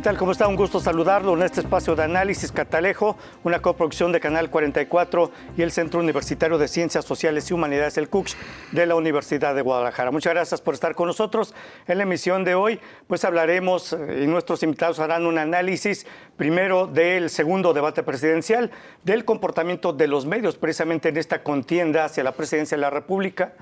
tal? ¿Cómo está? Un gusto saludarlo en este espacio de análisis Catalejo, una coproducción de Canal 44 y el Centro Universitario de Ciencias Sociales y Humanidades, el CUCH, de la Universidad de Guadalajara. Muchas gracias por estar con nosotros. En la emisión de hoy, pues hablaremos y nuestros invitados harán un análisis primero del segundo debate presidencial, del comportamiento de los medios precisamente en esta contienda hacia la presidencia de la República,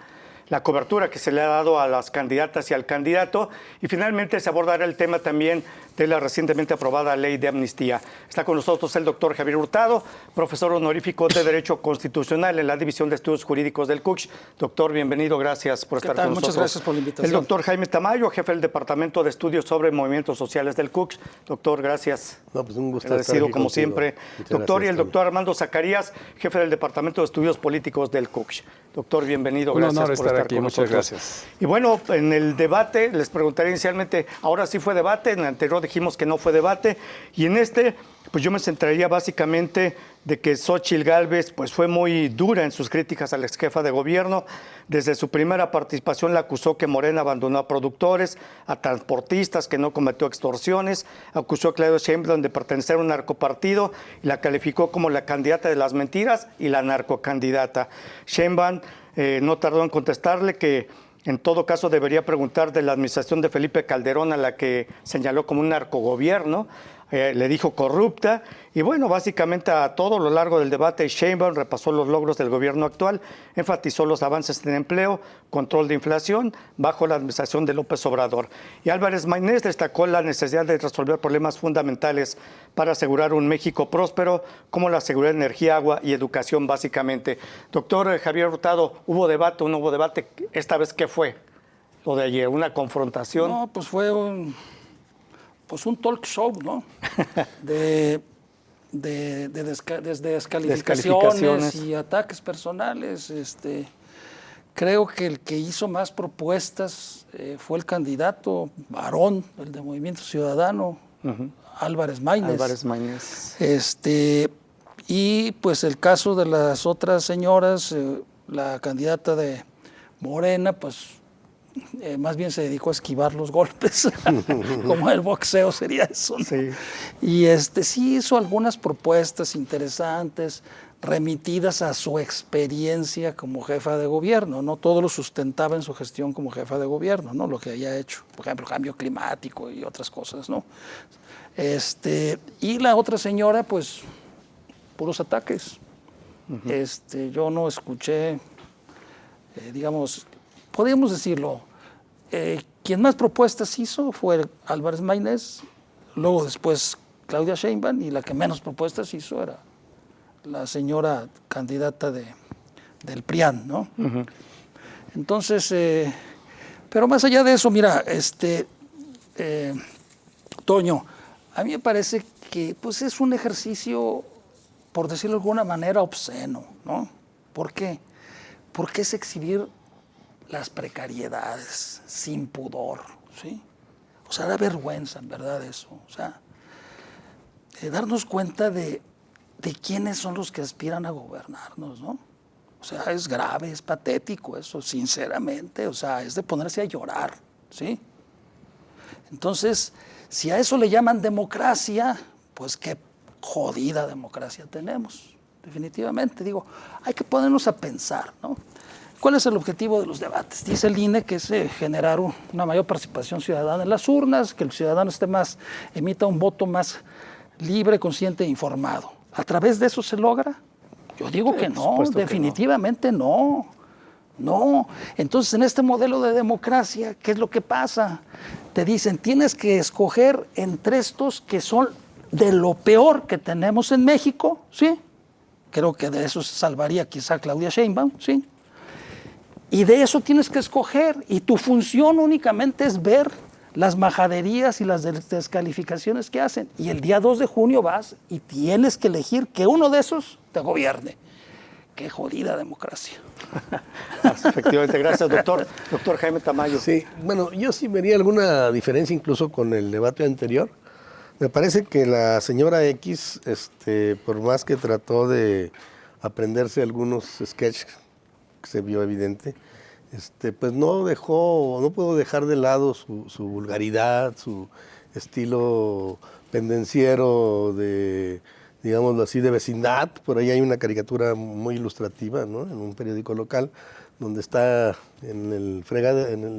la cobertura que se le ha dado a las candidatas y al candidato, y finalmente se abordará el tema también de la recientemente aprobada ley de amnistía. Está con nosotros el doctor Javier Hurtado, profesor honorífico de Derecho Constitucional en la División de Estudios Jurídicos del CUCH. Doctor, bienvenido, gracias por estar con nosotros. Muchas gracias por la invitación. El doctor Jaime Tamayo, jefe del Departamento de Estudios sobre Movimientos Sociales del CUCH. Doctor, gracias. No, pues un gusto agradecido estar aquí como contigo. siempre. Muchas Doctor, gracias, y el doctor Armando Zacarías, jefe del Departamento de Estudios Políticos del CUCH. Doctor, bienvenido, Un gracias honor por estar estar aquí, con muchas nosotros. gracias. Y bueno, en el debate, les preguntaré inicialmente, ahora sí fue debate, en el anterior dijimos que no fue debate, y en este, pues yo me centraría básicamente de que Xóchitl Gálvez pues fue muy dura en sus críticas a la exjefa de gobierno. Desde su primera participación la acusó que Morena abandonó a productores, a transportistas, que no cometió extorsiones, acusó a Claudia Sheinbaum de pertenecer a un narcopartido y la calificó como la candidata de las mentiras y la narcocandidata. Sheinbaum no tardó en contestarle que en todo caso debería preguntar de la administración de Felipe Calderón, a la que señaló como un narcogobierno, le dijo corrupta, y bueno, básicamente a todo lo largo del debate Sheinbaum repasó los logros del gobierno actual, enfatizó los avances en empleo, control de inflación, bajo la administración de López Obrador. Y Álvarez Maínez destacó la necesidad de resolver problemas fundamentales para asegurar un México próspero, como la seguridad de energía, agua y educación básicamente. Doctor Javier Hurtado, ¿hubo debate o no hubo debate? Esta vez, ¿qué fue lo de ayer? ¿Una confrontación? No, pues fue un talk show, ¿no? Desde descalificaciones y ataques personales. Creo que el que hizo más propuestas fue el candidato varón, el de Movimiento Ciudadano, Álvarez Maínez. Álvarez Maínez. Y pues el caso de las otras señoras, la candidata de Morena, pues más bien se dedicó a esquivar los golpes, como el boxeo sería eso, ¿no? Sí. Y sí hizo algunas propuestas interesantes, remitidas a su experiencia como jefa de gobierno, ¿no? Todo lo sustentaba en su gestión como jefa de gobierno, ¿no? Lo que había hecho, por ejemplo, cambio climático y otras cosas, ¿no? Y la otra señora, pues, puros ataques. Yo no escuché, digamos, podríamos decirlo, quien más propuestas hizo fue Álvarez Maínez, luego después Claudia Sheinbaum, y la que menos propuestas hizo era la señora candidata del PRIAN, ¿no? Entonces, pero más allá de eso, mira, Toño, a mí me parece que pues es un ejercicio, por decirlo de alguna manera, obsceno, ¿no? ¿Por qué? Porque es exhibir las precariedades sin pudor, ¿sí? O sea, da vergüenza, en verdad, eso. O sea, darnos cuenta de quiénes son los que aspiran a gobernarnos, ¿no? O sea, es grave, es patético eso, sinceramente. O sea, es de ponerse a llorar, ¿sí? Entonces, si a eso le llaman democracia, pues qué jodida democracia tenemos, definitivamente. Digo, hay que ponernos a pensar, ¿no? ¿Cuál es el objetivo de los debates? Dice el INE que es generar una mayor participación ciudadana en las urnas, que el ciudadano emita un voto más libre, consciente e informado. ¿A través de eso se logra? Yo digo que no, definitivamente no. No. Entonces, en este modelo de democracia, ¿qué es lo que pasa? Te dicen, tienes que escoger entre estos que son de lo peor que tenemos en México, ¿sí? Creo que de eso se salvaría quizá Claudia Sheinbaum, ¿sí? Y de eso tienes que escoger, y tu función únicamente es ver las majaderías y las descalificaciones que hacen. Y el día 2 de junio vas y tienes que elegir que uno de esos te gobierne. Qué jodida democracia. Efectivamente, gracias, doctor. Doctor Jaime Tamayo. Sí, bueno, yo sí vería alguna diferencia incluso con el debate anterior. Me parece que la señora X, por más que trató de aprenderse algunos sketches, que se vio evidente, pues no puedo dejar de lado su vulgaridad, estilo pendenciero de, digámoslo así, de vecindad. Por ahí hay una caricatura muy ilustrativa, ¿no? En un periódico local, donde está en el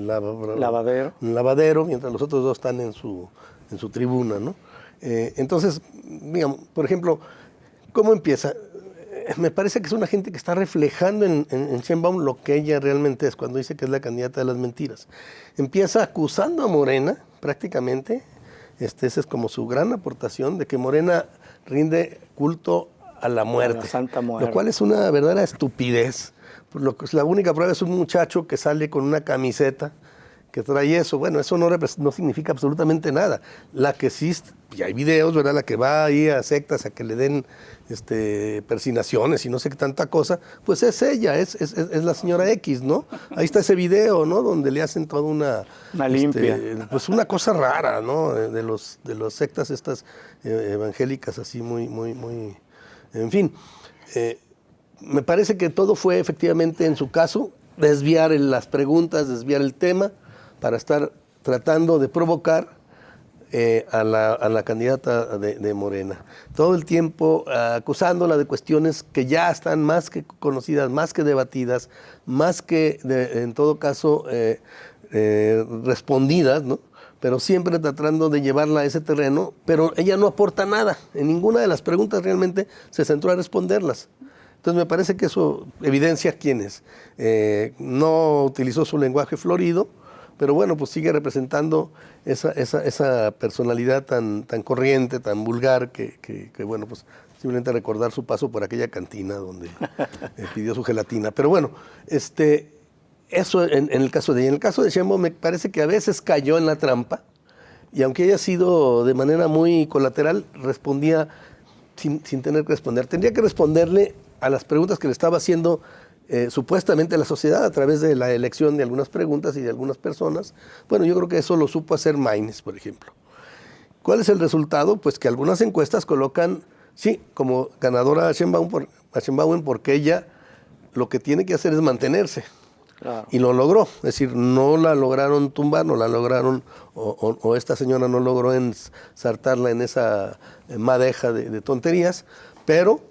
Lavadero. en el lavadero, mientras los otros dos están en su tribuna, ¿no? Entonces, digamos, por ejemplo, ¿cómo empieza? Me parece que es una gente que está reflejando en Sheinbaum lo que ella realmente es, cuando dice que es la candidata de las mentiras. Empieza acusando a Morena, prácticamente, esa es como su gran aportación, de que Morena rinde culto a la muerte. A la Santa Muerte. Lo cual es una verdadera estupidez. La única prueba es un muchacho que sale con una camiseta que trae eso. Bueno, eso no significa absolutamente nada. La que sí, y hay videos, ¿verdad? La que va ahí a sectas a que le den persinaciones y no sé qué tanta cosa, pues es ella, es la señora X, ¿no? Ahí está ese video, ¿no? Donde le hacen toda una limpia. Pues una cosa rara, ¿no? De las sectas estas evangélicas así muy, en fin. Me parece que todo fue efectivamente, en su caso, desviar las preguntas, desviar el tema, para estar tratando de provocar a la candidata de Morena. Todo el tiempo acusándola de cuestiones que ya están más que conocidas, más que debatidas, más que, en todo caso, respondidas, ¿no? Pero siempre tratando de llevarla a ese terreno, pero ella no aporta nada. En ninguna de las preguntas realmente se centró a responderlas. Entonces me parece que eso evidencia quién es. No utilizó su lenguaje florido, pero bueno, pues sigue representando esa personalidad tan corriente, tan vulgar, que bueno, pues simplemente recordar su paso por aquella cantina donde pidió su gelatina. Pero bueno, eso en el caso de ella. En el caso de Sheinbaum me parece que a veces cayó en la trampa, y aunque haya sido de manera muy colateral, respondía sin tener que responder. Tendría que responderle a las preguntas que le estaba haciendo supuestamente la sociedad a través de la elección de algunas preguntas y de algunas personas. Bueno, yo creo que eso lo supo hacer Maynes, por ejemplo. ¿Cuál es el resultado? Pues que algunas encuestas colocan, sí, como ganadora a Sheinbaum porque ella lo que tiene que hacer es mantenerse. Claro. Y lo logró, es decir, no la lograron tumbar, no la lograron, o esta señora no logró ensartarla en esa madeja de tonterías, pero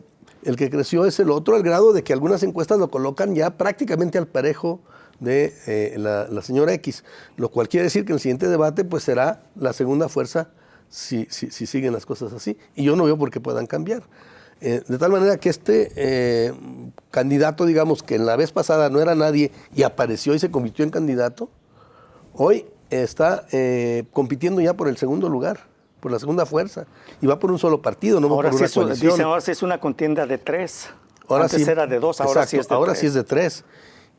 el que creció es el otro, al grado de que algunas encuestas lo colocan ya prácticamente al parejo de la señora X, lo cual quiere decir que en el siguiente debate pues será la segunda fuerza si siguen las cosas así, y yo no veo por qué puedan cambiar. De tal manera que este candidato, digamos, que en la vez pasada no era nadie y apareció y se convirtió en candidato, hoy está compitiendo ya por el segundo lugar, por la segunda fuerza, y va por un solo partido, no va por una coalición. Dicen, ahora sí es una contienda de 3. Ahora Antes sí, era de 2, ahora exacto, sí es de 3. ahora sí es de 3.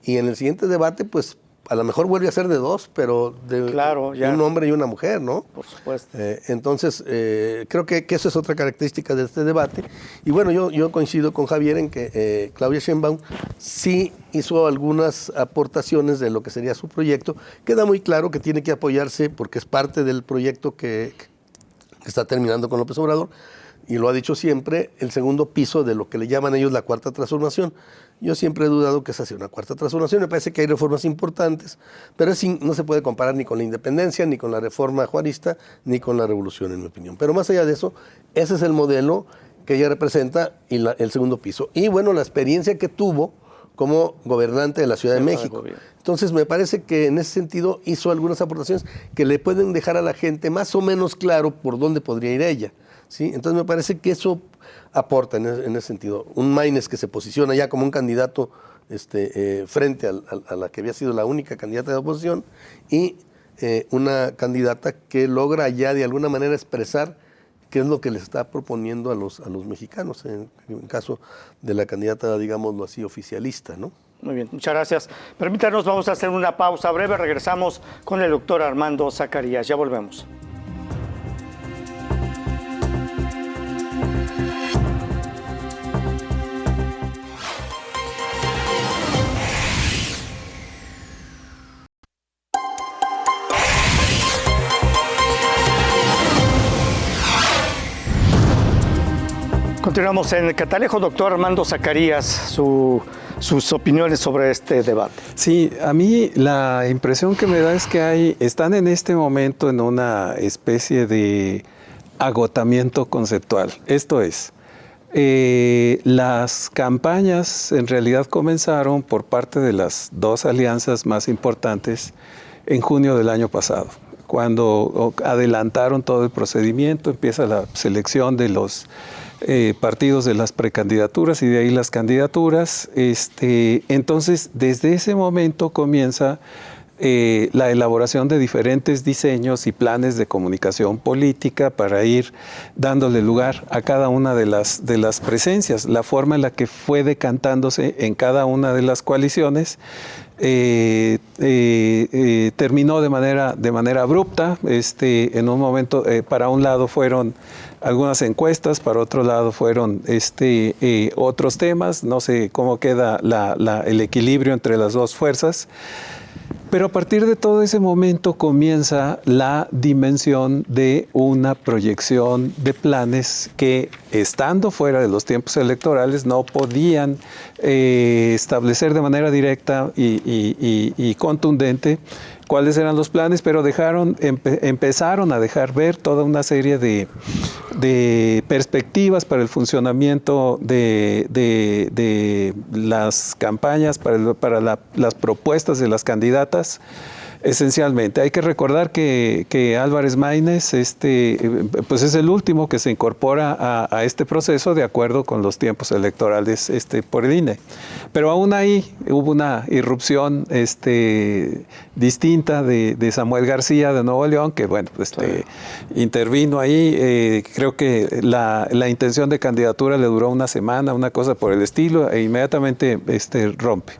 Y en el siguiente debate, pues, a lo mejor vuelve a ser de 2, pero de un hombre y una mujer, ¿no? Por supuesto. Entonces, creo que eso es otra característica de este debate. Y bueno, yo coincido con Javier en que Claudia Sheinbaum sí hizo algunas aportaciones de lo que sería su proyecto. Queda muy claro que tiene que apoyarse porque es parte del proyecto que está terminando con López Obrador, y lo ha dicho siempre, el segundo piso de lo que le llaman ellos la cuarta transformación. Yo siempre he dudado que esa sea una cuarta transformación, me parece que hay reformas importantes, pero no se puede comparar ni con la independencia, ni con la reforma juarista, ni con la revolución, en mi opinión. Pero más allá de eso, ese es el modelo que ella representa y el segundo piso. Y bueno, la experiencia que tuvo como gobernante de la Ciudad de México. Entonces me parece que en ese sentido hizo algunas aportaciones que le pueden dejar a la gente más o menos claro por dónde podría ir ella, ¿sí? Entonces me parece que eso aporta en ese sentido. Un Maynes que se posiciona ya como un candidato frente a la que había sido la única candidata de oposición, y una candidata que logra ya de alguna manera expresar qué es lo que les está proponiendo a los mexicanos, en caso de la candidata, digámoslo así, oficialista, ¿no? Muy bien, muchas gracias. Permítanos, vamos a hacer una pausa breve. Regresamos con el doctor Armando Zacarías. Ya volvemos. Continuamos en el Catalejo, doctor Armando Zacarías, sus opiniones sobre este debate. Sí, a mí la impresión que me da es que están en este momento en una especie de agotamiento conceptual. Esto es, las campañas en realidad comenzaron por parte de las dos alianzas más importantes en junio del año pasado, cuando adelantaron todo el procedimiento, empieza la selección de los partidos de las precandidaturas y de ahí las candidaturas. Entonces, desde ese momento comienza la elaboración de diferentes diseños y planes de comunicación política para ir dándole lugar a cada una de las presencias, la forma en la que fue decantándose en cada una de las coaliciones. Terminó de manera abrupta. En un momento, para un lado fueron algunas encuestas, para otro lado fueron otros temas. No sé cómo queda el equilibrio entre las dos fuerzas. Pero a partir de todo ese momento comienza la dimensión de una proyección de planes que, estando fuera de los tiempos electorales, no podían establecer de manera directa y contundente cuáles eran los planes, pero empezaron a dejar ver toda una serie de perspectivas para el funcionamiento de las campañas, para las propuestas de las candidatas. Esencialmente, hay que recordar que Álvarez Maínez pues es el último que se incorpora a este proceso de acuerdo con los tiempos electorales por el INE. Pero aún ahí hubo una irrupción distinta de Samuel García de Nuevo León, que bueno, intervino ahí. Creo que la intención de candidatura le duró una semana, una cosa por el estilo, e inmediatamente rompe.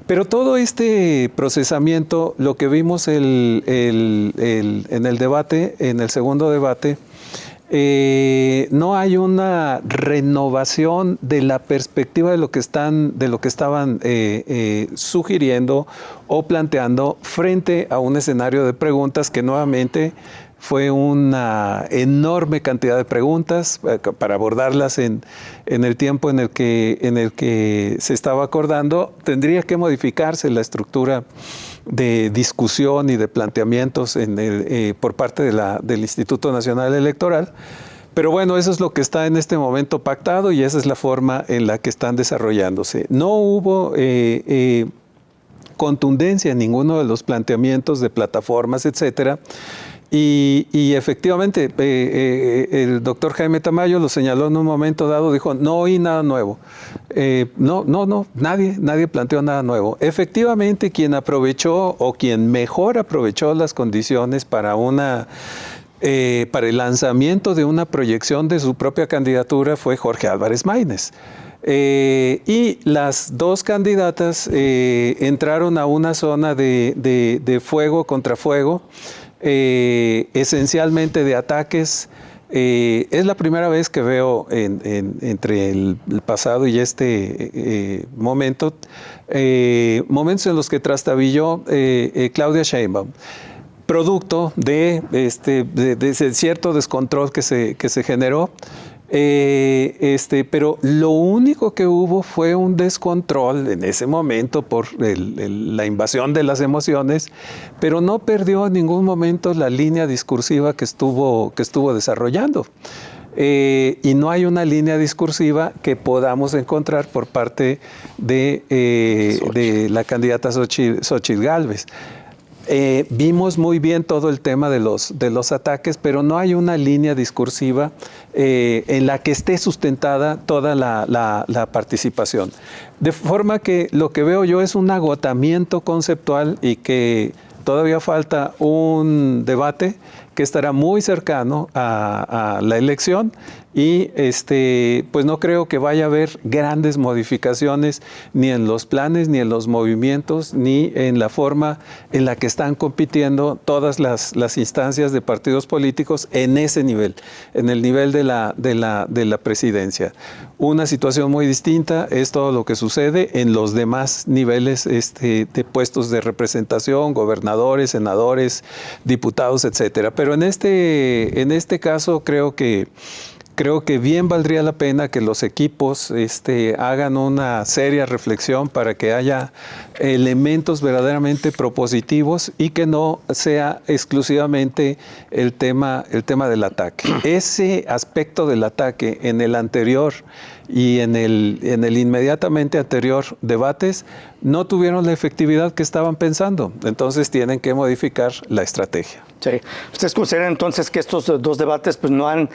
Pero todo este procesamiento, lo que vimos en el debate, en el segundo debate, no hay una renovación de la perspectiva de lo que estaban sugiriendo o planteando frente a un escenario de preguntas que nuevamente fue una enorme cantidad de preguntas para abordarlas en el tiempo en el que se estaba acordando. Tendría que modificarse la estructura de discusión y de planteamientos por parte del Instituto Nacional Electoral. Pero bueno, eso es lo que está en este momento pactado y esa es la forma en la que están desarrollándose. No hubo contundencia en ninguno de los planteamientos de plataformas, etcétera. Y efectivamente, el doctor Jaime Tamayo lo señaló en un momento dado, dijo, no oí nada nuevo. Nadie planteó nada nuevo. Efectivamente, quien aprovechó o quien mejor aprovechó las condiciones para el lanzamiento de una proyección de su propia candidatura fue Jorge Álvarez Maínez. Y las dos candidatas entraron a una zona de fuego contra fuego, esencialmente de ataques. Es la primera vez que veo entre el pasado y momento, momentos en los que trastabilló Claudia Sheinbaum, producto de ese cierto descontrol que se generó. Pero lo único que hubo fue un descontrol en ese momento por la invasión de las emociones, pero no perdió en ningún momento la línea discursiva que estuvo desarrollando. Y no hay una línea discursiva que podamos encontrar por parte de la candidata Xóchitl Gálvez. Vimos muy bien todo el tema de los ataques, pero no hay una línea discursiva en la que esté sustentada toda la participación. De forma que lo que veo yo es un agotamiento conceptual y que todavía falta un debate que estará muy cercano a la elección y pues no creo que vaya a haber grandes modificaciones ni en los planes, ni en los movimientos, ni en la forma en la que están compitiendo todas las instancias de partidos políticos en ese nivel, en el nivel de la presidencia. Una situación muy distinta es todo lo que sucede en los demás niveles de puestos de representación, gobernadores, senadores, diputados, etcétera. Pero en este caso creo que creo que bien valdría la pena que los equipos hagan una seria reflexión para que haya elementos verdaderamente propositivos y que no sea exclusivamente el tema del ataque. Ese aspecto del ataque en el anterior y en el inmediatamente anterior debates no tuvieron la efectividad que estaban pensando. Entonces tienen que modificar la estrategia. Sí. ¿Ustedes consideran entonces que estos dos debates pues, no han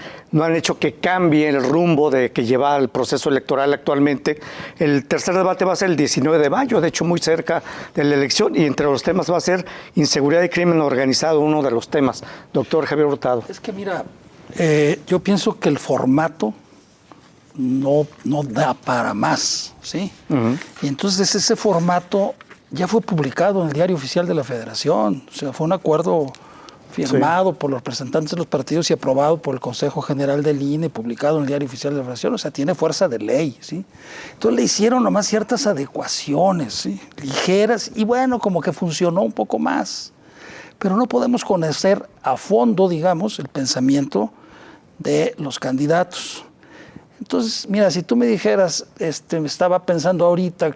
hecho que cambie el rumbo que lleva el proceso electoral actualmente? El tercer debate va a ser el 19 de mayo, de hecho muy cerca de la elección, y entre los temas va a ser inseguridad y crimen organizado, uno de los temas. Doctor Javier Hurtado. Es que mira, yo pienso que el formato no da para más, ¿sí? Y entonces ese formato ya fue publicado en el Diario Oficial de la Federación, o sea, fue un acuerdo firmado por los representantes de los partidos y aprobado por el Consejo General del INE, publicado en el Diario Oficial de la Federación, o sea, tiene fuerza de ley, ¿sí? Entonces le hicieron nomás ciertas adecuaciones, ¿sí? Ligeras, y bueno, como que funcionó un poco más. Pero no podemos conocer a fondo, digamos, el pensamiento de los candidatos. Entonces, mira, si tú me dijeras, estaba pensando ahorita,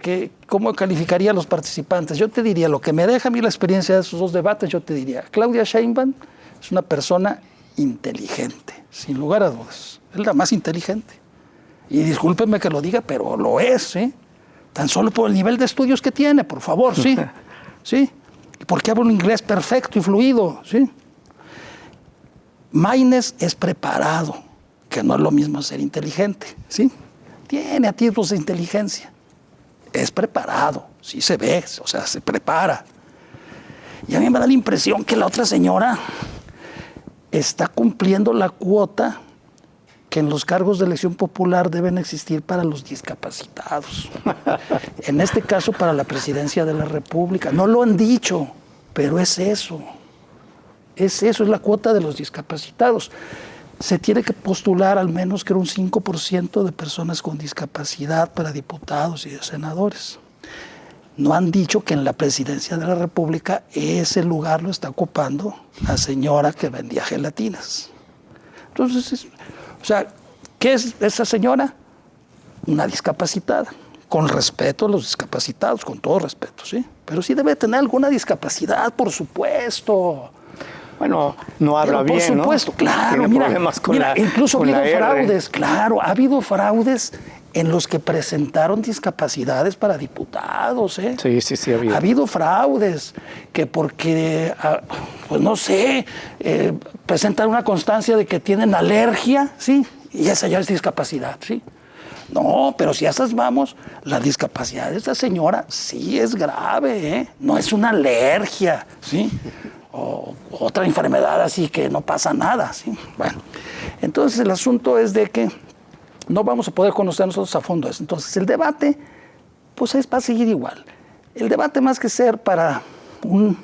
¿cómo calificaría a los participantes? Yo te diría, lo que me deja a mí la experiencia de esos dos debates, yo te diría, Claudia Sheinbaum es una persona inteligente, sin lugar a dudas. Es la más inteligente. Y discúlpenme que lo diga, pero lo es, ¿sí? Tan solo por el nivel de estudios que tiene, por favor, ¿sí? ¿Sí? Porque habla un inglés perfecto y fluido, ¿sí? Maynes es preparado, que no es lo mismo ser inteligente, ¿sí? Tiene atisbos de inteligencia. Es preparado, sí se ve, o sea, se prepara. Y a mí me da la impresión que la otra señora está cumpliendo la cuota que en los cargos de elección popular deben existir para los discapacitados. En este caso, para la presidencia de la República. No lo han dicho, pero es eso. Es eso, es la cuota de los discapacitados. Se tiene que postular al menos que un 5% de personas con discapacidad para diputados y senadores. No han dicho que en la presidencia de la República ese lugar lo está ocupando la señora que vendía gelatinas. Entonces, o sea, ¿qué es esa señora? Una discapacitada. Con respeto a los discapacitados, con todo respeto, ¿sí? Pero sí debe tener alguna discapacidad, por supuesto. Bueno, no habla bien, ¿no? Por supuesto, claro. Tiene problemas con la incluso ha con habido la fraudes, claro. Ha habido fraudes en los que presentaron discapacidades para diputados, ¿eh? Sí, ha habido. Ha habido fraudes que porque, pues no sé, presentan una constancia de que tienen alergia, ¿sí? Y esa ya es discapacidad, ¿sí? No, pero si a esas vamos, la discapacidad de esta señora sí es grave, ¿eh? No es una alergia, ¿sí? O otra enfermedad así que no pasa nada, ¿sí? Bueno, entonces el asunto es de que no vamos a poder conocer nosotros a fondo eso. Entonces el debate, pues va a seguir igual. El debate, más que ser para un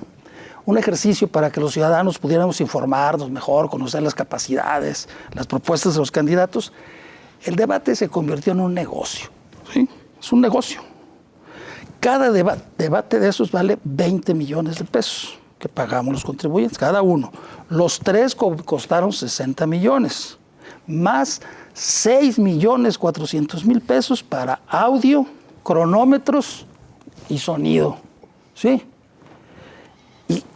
ejercicio para que los ciudadanos pudiéramos informarnos mejor, conocer las capacidades, las propuestas de los candidatos, el debate se convirtió en un negocio, ¿sí? Es un negocio. Cada debate de esos vale 20 millones de pesos que pagamos los contribuyentes, cada uno. Los tres costaron 60 millones, más 6.400.000 pesos para audio, cronómetros y sonido, ¿sí?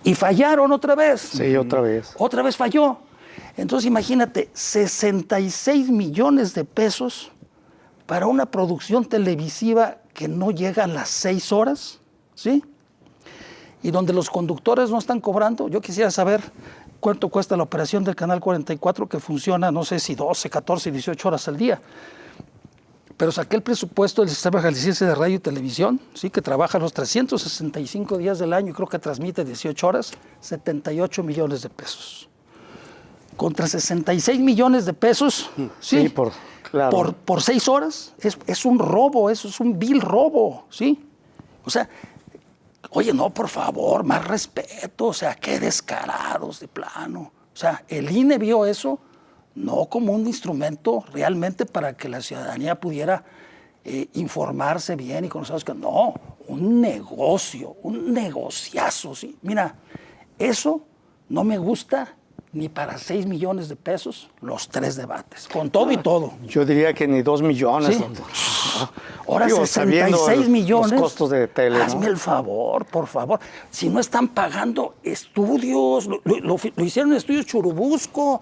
Y fallaron otra vez. Sí, otra vez. Otra vez falló. Entonces imagínate, 66 millones de pesos para una producción televisiva que no llega a las 6 horas, ¿sí? Y donde los conductores no están cobrando. Yo quisiera saber cuánto cuesta la operación del Canal 44, que funciona, no sé si 12, 14, 18 horas al día. Pero saqué el presupuesto del Sistema Jalisciense de Radio y Televisión, ¿sí? Que trabaja los 365 días del año y creo que transmite 18 horas, 78 millones de pesos. Contra 66 millones de pesos, ¿sí? Claro. Por 6 horas, es un robo, eso es un vil robo, ¿sí? O sea, oye, no, por favor, más respeto, o sea, qué descarados de plano. O sea, el INE vio eso no como un instrumento realmente para que la ciudadanía pudiera informarse bien y conocer que no, un negocio, un negociazo, ¿sí? Mira, eso no me gusta ni para 6 millones de pesos los 3 debates, con todo y todo. Yo diría que ni 2 millones. Sí. ¿no? Ahora Digo, sabiendo 66 millones. Los costos de tele, Hazme ¿no? el favor, por favor. Si no están pagando estudios, lo hicieron en Estudios Churubusco.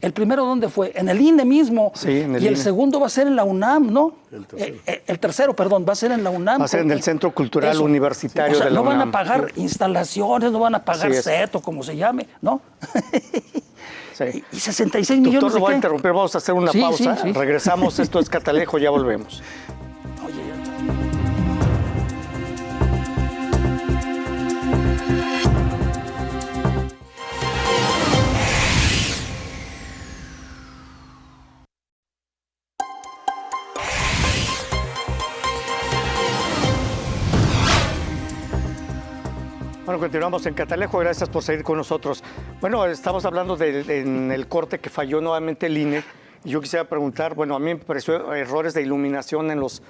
¿El primero dónde fue? En el INE mismo. Sí, en el y el INE. segundo va a ser en la UNAM, ¿no? El tercero, perdón, va a ser en la UNAM. Va a ser en el Centro Cultural Universitario O sea, de la no van UNAM. a pagar instalaciones, no van a pagar Así es. CET o como se llame, ¿no? Sí. Y 66 millones Doctor, de lo voy a qué? interrumpir, vamos a hacer una Sí, pausa. sí, sí. Regresamos, esto es Catalejo, ya volvemos. Oye, Bueno, continuamos en Catalejo, gracias por seguir con nosotros. Bueno, estamos hablando en el corte que falló nuevamente el INE. Y yo quisiera preguntar, bueno, a mí me pareció errores de iluminación en los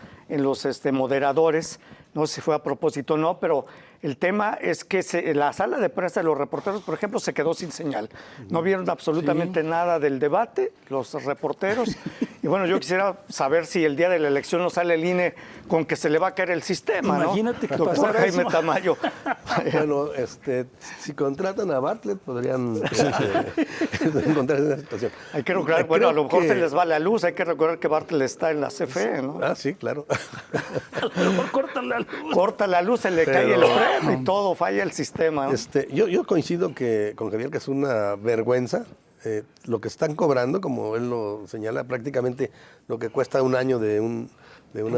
moderadores, no sé si fue a propósito o no, pero el tema es que la sala de prensa de los reporteros, por ejemplo, se quedó sin señal. No vieron absolutamente nada del debate, los reporteros. Y bueno, yo quisiera saber si el día de la elección no sale el INE con que se le va a caer el sistema, ¿no? Imagínate que Doctor pasara Jaime eso. Tamayo. Bueno, si contratan a Bartlett podrían encontrar esa situación. Hay que recordar, bueno, a lo mejor se les va la luz, hay que recordar que Bartlett está en la CFE, ¿no? Ah, sí, claro. a lo mejor cortan la luz. Corta la luz, se le cae el freno y todo, falla el sistema, ¿no? Yo coincido con Javier que es una vergüenza lo que están cobrando, como él lo señala, prácticamente lo que cuesta un año de un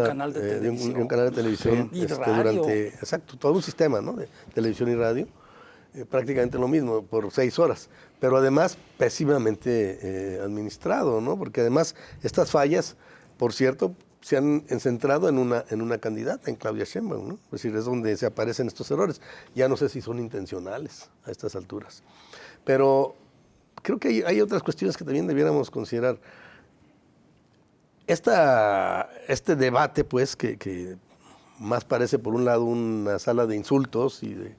canal de televisión. un canal de televisión Sí. Y radio. exacto, todo un sistema, ¿no? De televisión y radio, prácticamente lo mismo, por 6 horas, pero además pésimamente administrado, ¿no? Porque además estas fallas, por cierto, se han centrado en una candidata, en Claudia Sheinbaum, ¿no? Es decir, es donde se aparecen estos errores. Ya no sé si son intencionales a estas alturas. Pero creo que hay otras cuestiones que también debiéramos considerar. Este debate, pues, que más parece, por un lado, una sala de insultos y de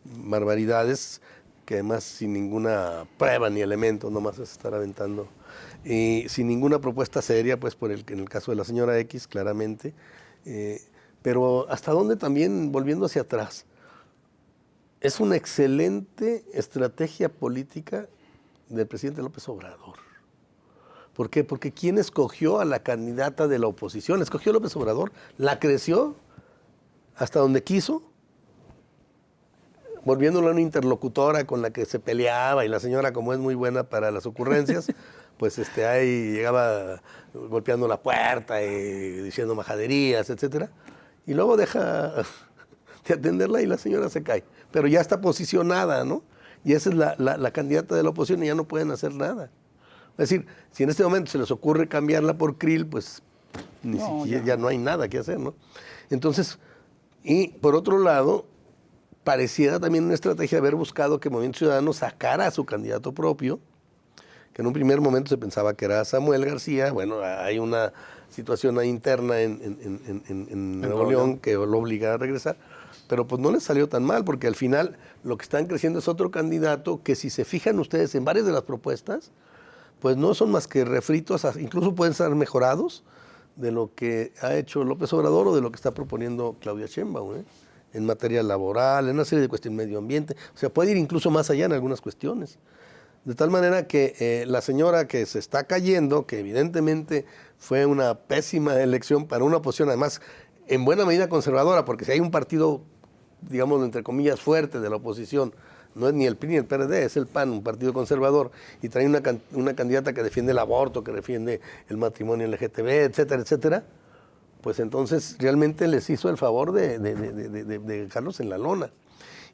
barbaridades, que además sin ninguna prueba ni elemento, nomás es estar aventando, y sin ninguna propuesta seria, pues en el caso de la señora X, claramente, pero hasta dónde también, volviendo hacia atrás, es una excelente estrategia política del presidente López Obrador. ¿Por qué? Porque ¿quién escogió a la candidata de la oposición? La escogió López Obrador, la creció hasta donde quiso, volviéndola una interlocutora con la que se peleaba, y la señora, como es muy buena para las ocurrencias, pues ahí llegaba golpeando la puerta y diciendo majaderías, etcétera, y luego deja de atenderla y la señora se cae. Pero ya está posicionada, ¿no? Y esa es la candidata de la oposición y ya no pueden hacer nada. Es decir, si en este momento se les ocurre cambiarla por Krill, pues ni siquiera, ya no hay nada que hacer, ¿no? Entonces, y por otro lado, pareciera también una estrategia haber buscado que Movimiento Ciudadano sacara a su candidato propio, que en un primer momento se pensaba que era Samuel García. Bueno, hay una situación ahí interna en Nuevo León que lo obliga a regresar, pero pues no les salió tan mal, porque al final lo que están creciendo es otro candidato que, si se fijan ustedes en varias de las propuestas, pues no son más que refritos, incluso pueden ser mejorados de lo que ha hecho López Obrador o de lo que está proponiendo Claudia Sheinbaum, en materia laboral, en una serie de cuestiones de medio ambiente. O sea, puede ir incluso más allá en algunas cuestiones. De tal manera que la señora que se está cayendo, que evidentemente fue una pésima elección para una oposición, además en buena medida conservadora, porque si hay un partido, digamos, entre comillas, fuerte de la oposición, no es ni el PRI ni el PRD, es el PAN, un partido conservador, y trae una candidata que defiende el aborto, que defiende el matrimonio LGTB, etcétera, etcétera, pues entonces realmente les hizo el favor de dejarlos en la lona.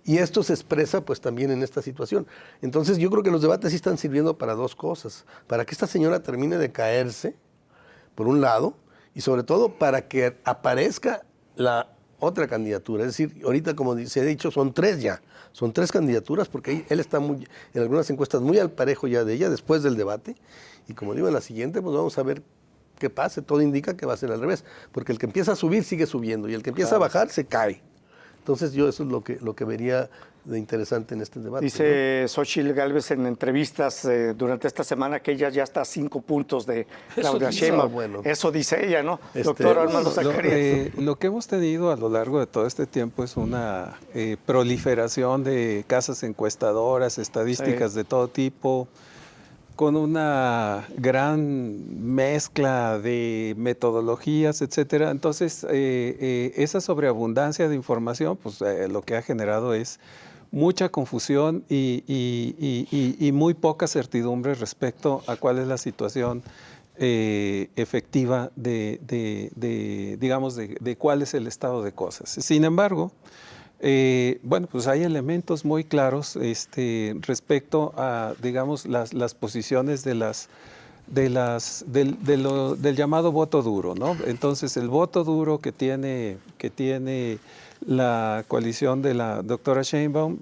Y esto se expresa pues también en esta situación. Entonces yo creo que los debates sí están sirviendo para dos cosas: para que esta señora termine de caerse, por un lado, y sobre todo para que aparezca la otra candidatura. Es decir, ahorita, como se ha dicho, son 3 ya. Son 3 candidaturas, porque él está en algunas encuestas muy al parejo ya de ella después del debate. Y como digo, en la siguiente, pues vamos a ver qué pase. Todo indica que va a ser al revés, porque el que empieza a subir sigue subiendo y el que empieza a bajar se cae. Entonces yo eso es lo que vería interesante en este debate. Dice Xóchitl Gálvez en entrevistas durante esta semana que ella ya está a 5 puntos de Claudia Sheinbaum. Bueno. Eso dice ella, ¿no? Doctor Armando Zacarías. Lo que hemos tenido a lo largo de todo este tiempo es una proliferación de casas encuestadoras, estadísticas de todo tipo, con una gran mezcla de metodologías, etcétera. Entonces, esa sobreabundancia de información, pues lo que ha generado es mucha confusión y muy poca certidumbre respecto a cuál es la situación efectiva digamos, de cuál es el estado de cosas. Sin embargo, bueno, pues hay elementos muy claros respecto a, digamos, las posiciones del llamado voto duro, ¿no? Entonces, el voto duro que tiene la coalición de la doctora Sheinbaum,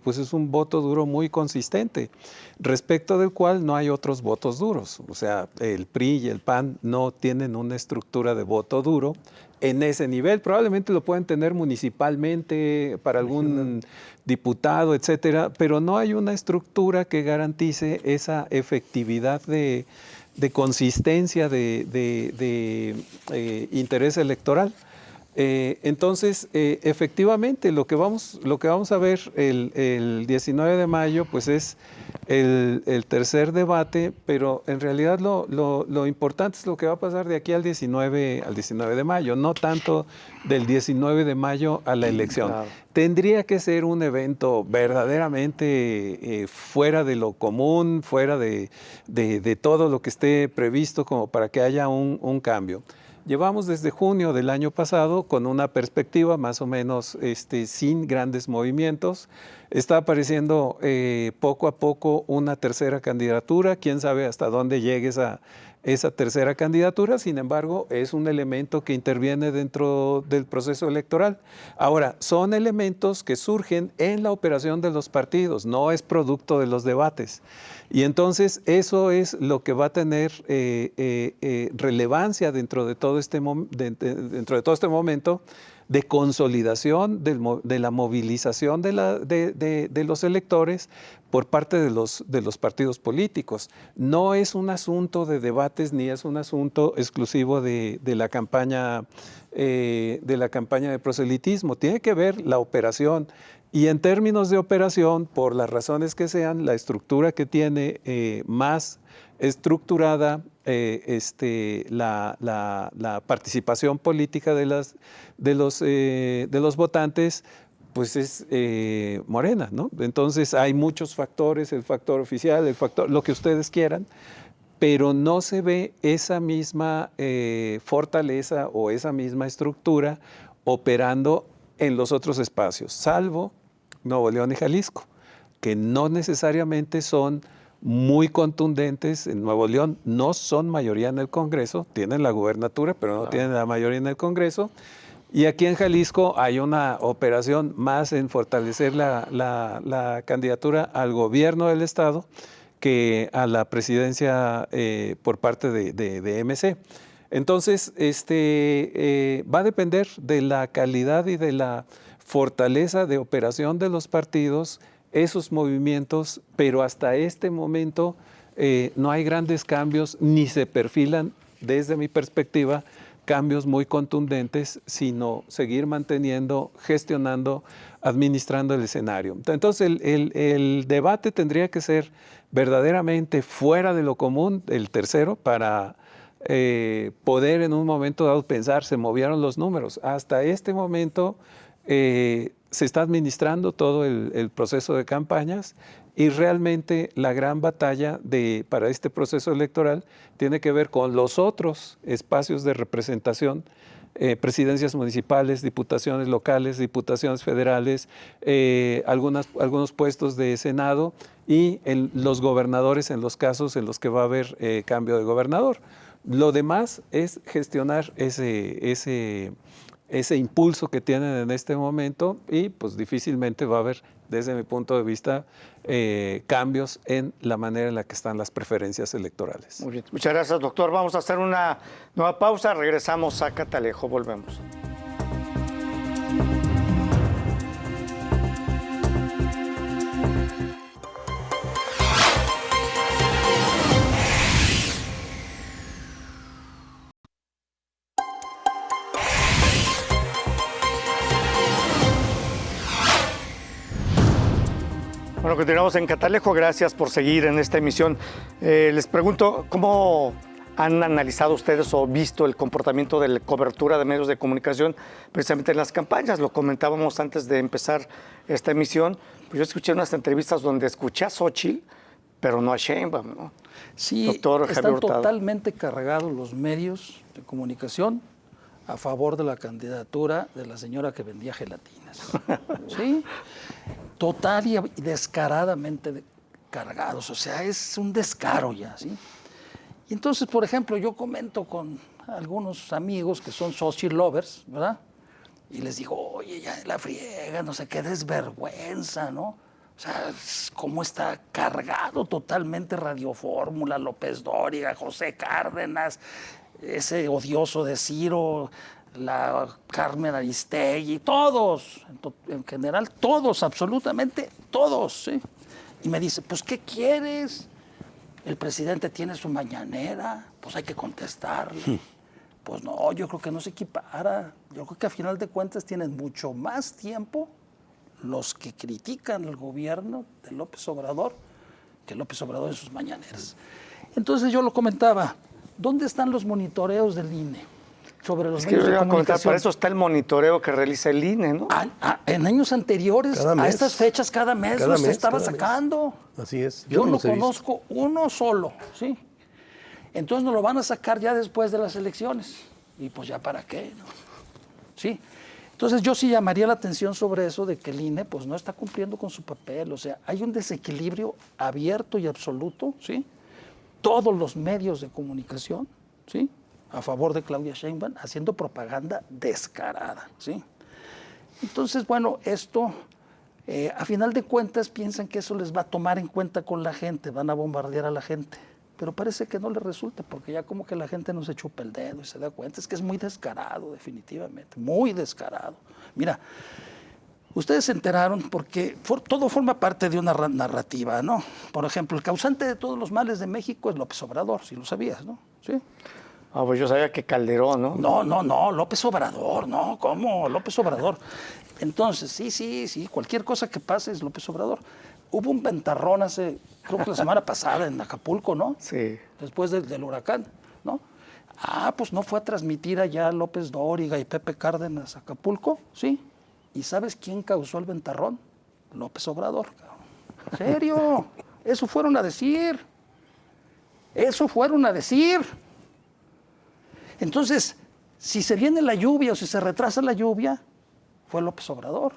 pues es un voto duro muy consistente, respecto del cual no hay otros votos duros. O sea, el PRI y el PAN no tienen una estructura de voto duro en ese nivel. Probablemente lo pueden tener municipalmente para algún diputado, etcétera, pero no hay una estructura que garantice esa efectividad de consistencia de interés electoral. Entonces, efectivamente, lo que vamos a ver el 19 de mayo, pues es el tercer debate, pero en realidad lo importante es lo que va a pasar de aquí al 19 de mayo, no tanto del 19 de mayo a la elección. Claro. Tendría que ser un evento verdaderamente fuera de lo común, fuera de todo lo que esté previsto como para que haya un cambio. Llevamos desde junio del año pasado con una perspectiva más o menos sin grandes movimientos. Está apareciendo poco a poco una tercera candidatura. Quién sabe hasta dónde llegue esa tercera candidatura. Sin embargo, es un elemento que interviene dentro del proceso electoral. Ahora, son elementos que surgen en la operación de los partidos, no es producto de los debates. Y entonces eso es lo que va a tener relevancia dentro de todo este momento de consolidación de la movilización de los electores por parte de los partidos políticos. No es un asunto de debates ni es un asunto exclusivo de la campaña de proselitismo. Tiene que ver la operación. Y en términos de operación, por las razones que sean, la estructura que tiene más estructurada la participación política de los votantes, pues es Morena, ¿no? Entonces hay muchos factores, el factor oficial, lo que ustedes quieran, pero no se ve esa misma fortaleza o esa misma estructura operando en los otros espacios, salvo Nuevo León y Jalisco, que no necesariamente son muy contundentes. En Nuevo León no son mayoría en el Congreso, tienen la gubernatura, pero no tienen la mayoría en el Congreso. Y aquí en Jalisco hay una operación más en fortalecer la candidatura al gobierno del Estado que a la presidencia por parte de MC. Entonces, va a depender de la calidad y de la fortaleza de operación de los partidos, esos movimientos, pero hasta este momento no hay grandes cambios, ni se perfilan, desde mi perspectiva, cambios muy contundentes, sino seguir manteniendo, gestionando, administrando el escenario. Entonces, el debate tendría que ser verdaderamente fuera de lo común, el tercero, para poder en un momento dado pensar, se movieron los números. Hasta este momento se está administrando todo el proceso de campañas y realmente la gran batalla para este proceso electoral tiene que ver con los otros espacios de representación, presidencias municipales, diputaciones locales, diputaciones federales, algunos puestos de Senado y los gobernadores en los casos en los que va a haber cambio de gobernador. Lo demás es gestionar ese impulso que tienen en este momento y pues difícilmente va a haber, desde mi punto de vista, cambios en la manera en la que están las preferencias electorales. Muy bien. Muchas gracias, doctor. Vamos a hacer una nueva pausa. Regresamos a Catalejo. Volvemos. Bueno, continuamos en Catalejo. Gracias por seguir en esta emisión. Les pregunto, ¿cómo han analizado ustedes o visto el comportamiento de la cobertura de medios de comunicación precisamente en las campañas? Lo comentábamos antes de empezar esta emisión. Pues yo escuché unas entrevistas donde escuché a Xóchitl, pero no a Sheinbaum, ¿no? Sí, Doctor Javier están Hurtado. totalmente cargados los medios de comunicación a favor de la candidatura de la señora que vendía gelatinas. ¿Sí? Total y descaradamente cargados. O sea, es un descaro ya, ¿sí? Y entonces, por ejemplo, yo comento con algunos amigos que son Xóchitl lovers, ¿verdad? Y les digo, oye, ya la friega, no sé qué desvergüenza, ¿no? O sea, cómo está cargado totalmente Radio Fórmula, López Dóriga, José Cárdenas, ese odioso de Ciro, la Carmen Aristegui, todos, en general, todos, absolutamente todos, ¿sí? Y me dice, pues, ¿qué quieres? El presidente tiene su mañanera, pues hay que contestarle. Pues no, yo creo que no se equipara. Yo creo que a final de cuentas tienen mucho más tiempo los que critican el gobierno de López Obrador que López Obrador en sus mañaneras. Entonces yo lo comentaba, ¿dónde están los monitoreos del INE sobre los Es que medios yo de iba a comentar, comunicación? para eso está el monitoreo que realiza el INE, ¿no? En años anteriores, Cada a mes. estas fechas, cada mes Cada los mes, estaba cada mes. sacando. Así es. Yo no lo los he visto. conozco uno solo, ¿sí? Entonces nos lo van a sacar ya después de las elecciones. Y pues ya para qué, ¿no? ¿Sí? Entonces yo sí llamaría la atención sobre eso de que el INE pues no está cumpliendo con su papel. O sea, hay un desequilibrio abierto y absoluto, ¿sí? Todos los medios de comunicación, ¿sí? A favor de Claudia Sheinbaum, haciendo propaganda descarada, ¿sí? Entonces, bueno, esto, a final de cuentas, piensan que eso les va a tomar en cuenta con la gente, van a bombardear a la gente. Pero parece que no les resulta, porque ya como que la gente no se chupa el dedo y se da cuenta. Es que es muy descarado, definitivamente, muy descarado. Mira, ustedes se enteraron porque todo forma parte de una narrativa, ¿no? Por ejemplo, el causante de todos los males de México es López Obrador, si lo sabías, ¿no? ¿Sí? Ah, pues yo sabía que Calderón, ¿no? No, López Obrador, no, ¿cómo? López Obrador. Entonces, sí, cualquier cosa que pase es López Obrador. Hubo un ventarrón creo que la semana pasada en Acapulco, ¿no? Sí. Después del huracán, ¿no? Pues no fue a transmitir allá López Dóriga y Pepe Cárdenas a Acapulco, ¿sí? ¿Y sabes quién causó el ventarrón? López Obrador, cabrón. ¿En serio? Eso fueron a decir. Entonces, si se viene la lluvia o si se retrasa la lluvia, fue López Obrador.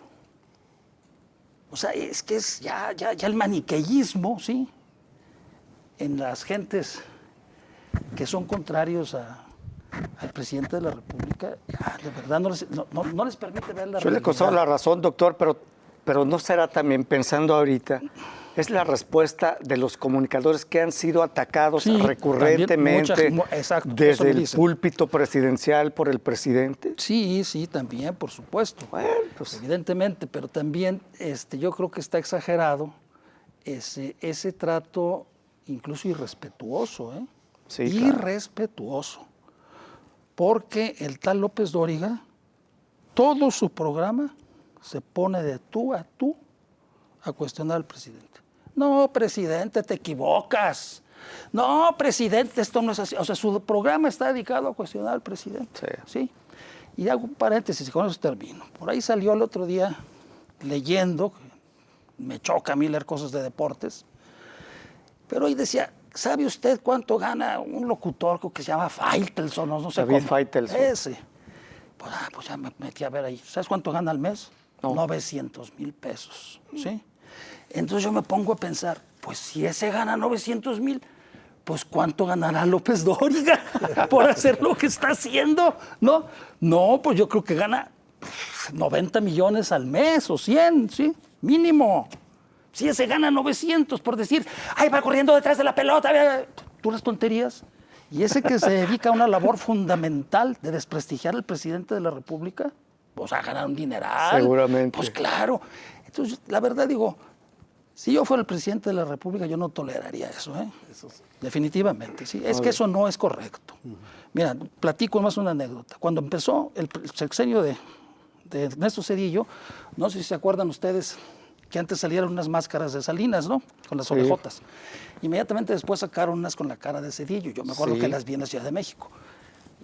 O sea, es que es ya el maniqueísmo, ¿sí? En las gentes que son contrarios al presidente de la República, ya, de verdad no les permite ver la Yo le he costado la razón, doctor, pero no será también, pensando ahorita, es la respuesta de los comunicadores que han sido atacados Sí, recurrentemente también, exacto, eso desde me el dicen. púlpito presidencial por el presidente. Sí, también, por supuesto. Bueno, pues, Evidentemente, pero también yo creo que está exagerado ese trato incluso irrespetuoso, ¿eh? Sí, claro. Irrespetuoso. Porque el tal López Dóriga, todo su programa se pone de tú a cuestionar al presidente. No, presidente, te equivocas. No, presidente, esto no es así. O sea, su programa está dedicado a cuestionar al presidente. ¿Sí? Y hago un paréntesis y con eso termino. Por ahí salió el otro día leyendo, me choca a mí leer cosas de deportes, pero ahí decía, ¿sabe usted cuánto gana un locutor que se llama Faitelson? No sé David cómo. Faitelson. Ese. Pues ya me metí a ver ahí. ¿Sabes cuánto gana al mes? No. 900,000 pesos. ¿Sí? Entonces yo me pongo a pensar, pues si ese gana 900,000, pues ¿cuánto ganará López Dóriga por hacer lo que está haciendo? No, pues yo creo que gana 90 millones al mes o 100, ¿sí? Mínimo. Si ese gana 900 por decir, ¡ay, va corriendo detrás de la pelota! Puras tonterías. Y ese que se dedica a una labor fundamental de desprestigiar al presidente de la República, pues a ganar un dineral. Seguramente. Pues claro. Entonces, la verdad digo, si yo fuera el presidente de la República, yo no toleraría eso, ¿eh? Definitivamente, sí. Es que eso no es correcto. Mira, platico más una anécdota. Cuando empezó el sexenio de Ernesto Zedillo, no sé si se acuerdan ustedes que antes salieron unas máscaras de Salinas, ¿no? Con las orejotas. Inmediatamente después sacaron unas con la cara de Zedillo. Yo me acuerdo que las vi en la Ciudad de México.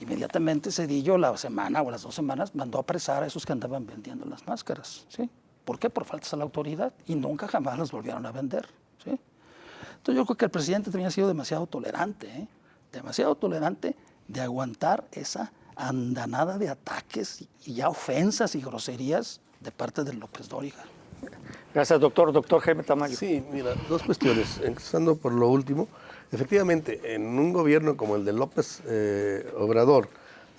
Inmediatamente Zedillo, la semana o las 2 semanas, mandó a apresar a esos que andaban vendiendo las máscaras, ¿sí? ¿Por qué? Por faltas a la autoridad. Y nunca jamás las volvieron a vender, ¿sí? Entonces yo creo que el presidente también ha sido demasiado tolerante, ¿eh? Demasiado tolerante de aguantar esa andanada de ataques y ya ofensas y groserías de parte de López Dóriga. Gracias, doctor. Doctor Jaime Tamayo. Sí, mira, 2 cuestiones. Empezando por lo último, efectivamente, en un gobierno como el de López Obrador,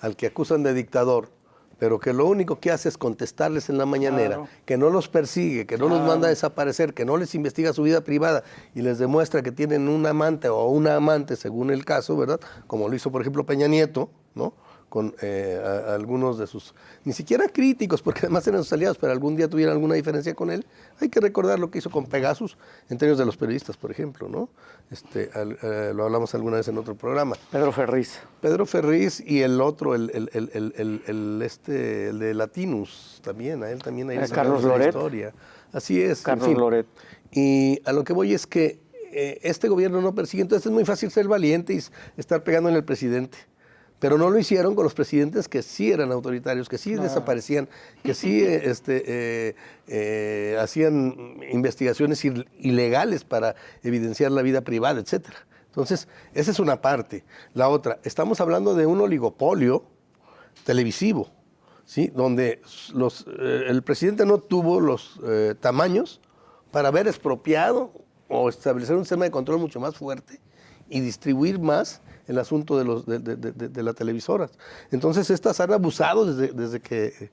al que acusan de dictador, pero que lo único que hace es contestarles en la mañanera, Claro. que no los persigue, que no los manda a desaparecer, que no les investiga su vida privada y les demuestra que tienen un amante o una amante, según el caso, ¿verdad? Como lo hizo, por ejemplo, Peña Nieto, ¿no? Con a algunos de sus, ni siquiera críticos, porque además eran sus aliados, pero algún día tuvieran alguna diferencia con él. Hay que recordar lo que hizo con Pegasus en términos de los periodistas, por ejemplo, ¿no? Lo hablamos alguna vez en otro programa. Pedro Ferriz. Pedro Ferriz y el otro, el de Latinus, también, a él también hay Carlos Loret. historia. Así es. Carlos en fin. Loret. Y a lo que voy es que este gobierno no persigue, entonces es muy fácil ser valiente y estar pegando en el presidente. Pero no lo hicieron con los presidentes que sí eran autoritarios, que sí desaparecían, que sí hacían investigaciones ilegales para evidenciar la vida privada, etcétera. Entonces, esa es una parte. La otra, estamos hablando de un oligopolio televisivo, ¿sí? Donde el presidente no tuvo los tamaños para haber expropiado o establecer un sistema de control mucho más fuerte y distribuir más el asunto de las televisoras. Entonces, estas han abusado desde que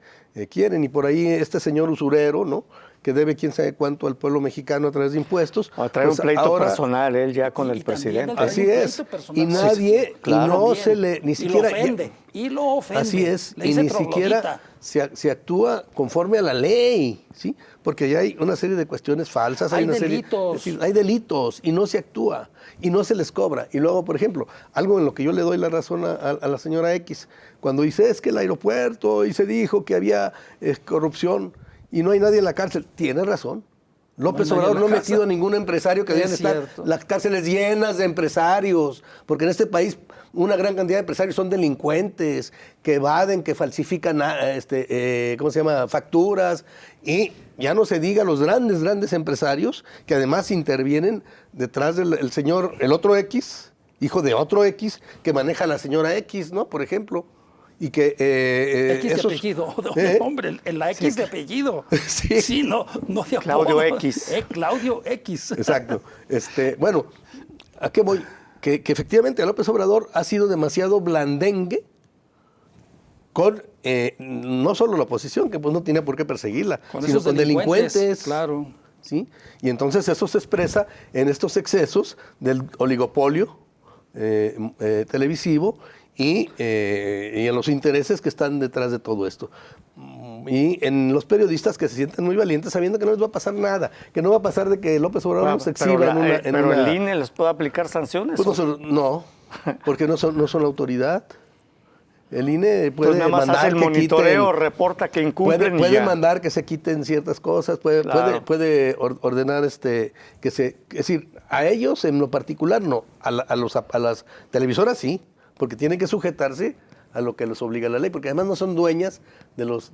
quieren, y por ahí este señor usurero, ¿no?, que debe quién sabe cuánto al pueblo mexicano a través de impuestos. A traer pues un pleito ahora, personal, él ya con Y el también presidente. trae así un es. pleito personal. Y nadie, claro. y no También. se le, ni siquiera... Y lo ofende. Así es, Le y dice ni troglodita. siquiera se actúa conforme a la ley, ¿sí? Porque ya hay una serie de cuestiones falsas. Hay una serie- delitos. es decir, hay delitos y no se actúa y no se les cobra. Y luego, por ejemplo, algo en lo que yo le doy la razón a la señora X, cuando dice es que el aeropuerto y se dijo que había corrupción y no hay nadie en la cárcel, tiene razón. López No hay nadie Obrador en no la ha metido a ningún empresario que Es deben estar cierto. las cárceles llenas de empresarios, porque en este país una gran cantidad de empresarios son delincuentes, que evaden, que falsifican ¿cómo se llama?, facturas, y ya no se diga los grandes empresarios que además intervienen detrás del señor, el otro X, hijo de otro X, que maneja a la señora X, ¿no?, por ejemplo. Y que X de apellido, hombre, la X de apellido. Sí. Sí, no de Claudio apodo. X. Claudio X. Exacto. Bueno, ¿a qué voy? Que efectivamente López Obrador ha sido demasiado blandengue con no solo la oposición, que pues no tenía por qué perseguirla, sino esos con delincuentes. Claro. ¿Sí? Y entonces eso se expresa en estos excesos del oligopolio televisivo y en los intereses que están detrás de todo esto. Y en los periodistas que se sienten muy valientes sabiendo que no les va a pasar nada, que no va a pasar de que López Obrador Bueno, los exhiba pero el INE les puede aplicar sanciones. Pues no, porque no son la autoridad. El INE puede Pues nada más mandar hace el que monitoreo, quiten, reporta que incumplen puede y ya. mandar que se quiten ciertas cosas, puede ordenar que se, es decir, a ellos en lo particular no, a las televisoras sí, porque tienen que sujetarse a lo que les obliga la ley, porque además no son dueñas de los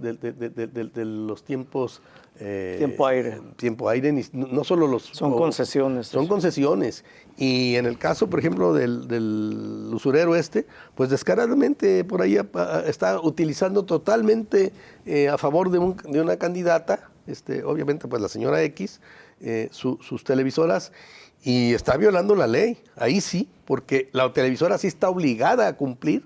tiempos tiempo aire, ni, no solo los Son concesiones. son concesiones. Y en el caso, por ejemplo, del usurero pues descaradamente por ahí está utilizando totalmente a favor de una candidata, obviamente pues la señora X, sus televisoras, y está violando la ley. Ahí sí, porque la televisora sí está obligada a cumplir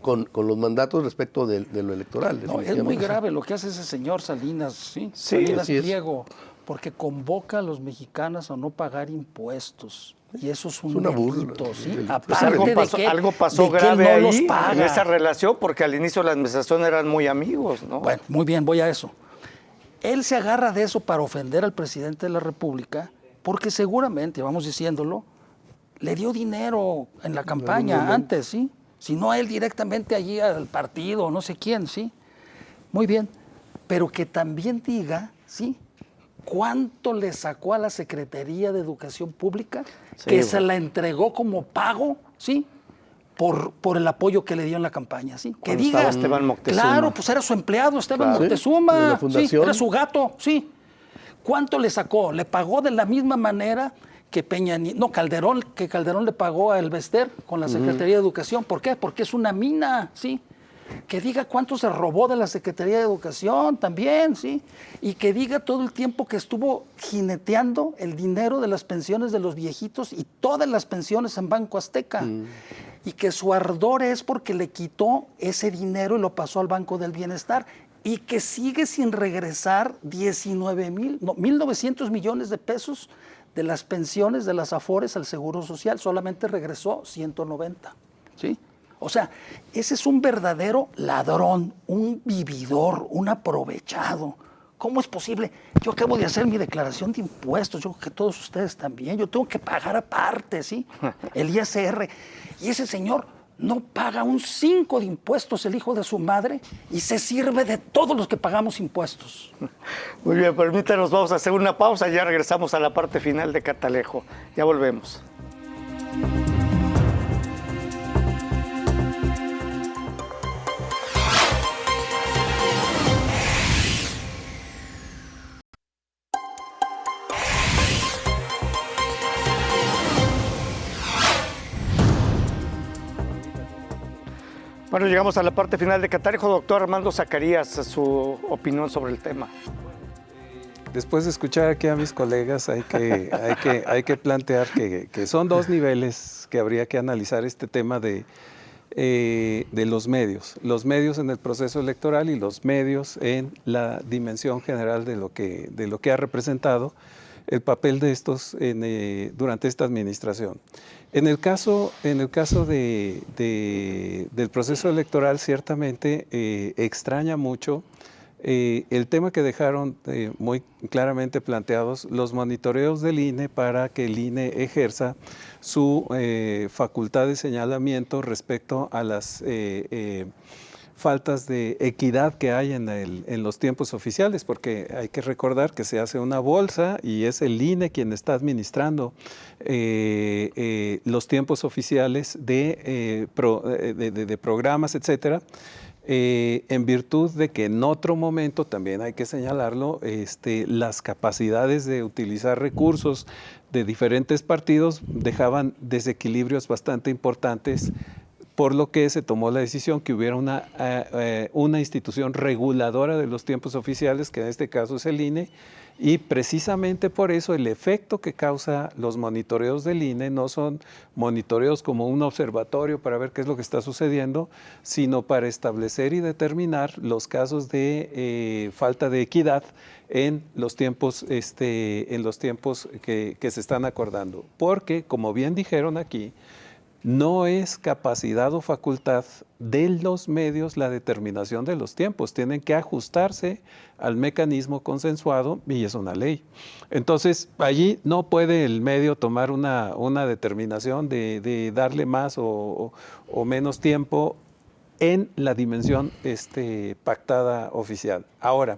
con los mandatos respecto de lo electoral. No, es muy grave lo que hace ese señor Salinas, ¿sí? Sí, Salinas así es. Pliego, porque convoca a los mexicanos a no pagar impuestos. Y eso es un una burla, delito, ¿sí? delito. Aparte Algo pasó de que grave no los ahí paga. en esa relación, porque al inicio de la administración eran muy amigos, ¿no? Bueno, muy bien, voy a eso. Él se agarra de eso para ofender al presidente de la República, porque seguramente, vamos diciéndolo, le dio dinero en la campaña antes, ¿sí? Si no a él directamente allí al partido, no sé quién, ¿sí? Muy bien, pero que también diga, ¿sí?, ¿cuánto le sacó a la Secretaría de Educación Pública Sí, que bueno. se la entregó como pago, ¿sí? Por el apoyo que le dio en la campaña, ¿sí? Que Cuando diga, estaba Esteban Moctezuma. claro, pues era su empleado, Esteban Claro. Moctezuma, Sí, de la sí, fundación. era su gato, sí. ¿Cuánto le sacó? ¿Le pagó de la misma manera que Calderón le pagó a Elvester con la Secretaría de Educación? ¿Por qué? Porque es una mina, ¿sí? Que diga cuánto se robó de la Secretaría de Educación también, ¿sí? Y que diga todo el tiempo que estuvo jineteando el dinero de las pensiones de los viejitos y todas las pensiones en Banco Azteca. Y que su ardor es porque le quitó ese dinero y lo pasó al Banco del Bienestar. Y que sigue sin regresar 1.900 millones de pesos de las pensiones de las Afores al Seguro Social. Solamente regresó 190, ¿sí? O sea, ese es un verdadero ladrón, un vividor, un aprovechado. ¿Cómo es posible? Yo acabo de hacer mi declaración de impuestos, yo creo que todos ustedes también. Yo tengo que pagar aparte, ¿sí? El ISR. Y ese señor no paga un 5 de impuestos, el hijo de su madre, y se sirve de todos los que pagamos impuestos. Muy bien, permítanos, vamos a hacer una pausa y ya regresamos a la parte final de Catalejo. Ya volvemos. Bueno, llegamos a la parte final de Catalejo. Doctor Armando Zacarías, su opinión sobre el tema. Después de escuchar aquí a mis colegas, hay que plantear que son dos niveles que habría que analizar este tema de los medios en el proceso electoral y los medios en la dimensión general de lo que ha representado el papel de estos durante esta administración. En el caso del proceso electoral, ciertamente extraña mucho el tema que dejaron muy claramente planteados los monitoreos del INE para que el INE ejerza su facultad de señalamiento respecto a las faltas de equidad que hay en los tiempos oficiales, porque hay que recordar que se hace una bolsa y es el INE quien está administrando los tiempos oficiales de programas, etcétera. En virtud de que en otro momento, también hay que señalarlo, las capacidades de utilizar recursos de diferentes partidos dejaban desequilibrios bastante importantes, por lo que se tomó la decisión que hubiera una institución reguladora de los tiempos oficiales, que en este caso es el INE, y precisamente por eso el efecto que causa los monitoreos del INE no son monitoreos como un observatorio para ver qué es lo que está sucediendo, sino para establecer y determinar los casos de falta de equidad en los tiempos, que se están acordando. Porque, como bien dijeron aquí, no es capacidad o facultad de los medios la determinación de los tiempos. Tienen que ajustarse al mecanismo consensuado y es una ley. Entonces, allí no puede el medio tomar una determinación de darle más o menos tiempo en la dimensión pactada oficial. Ahora,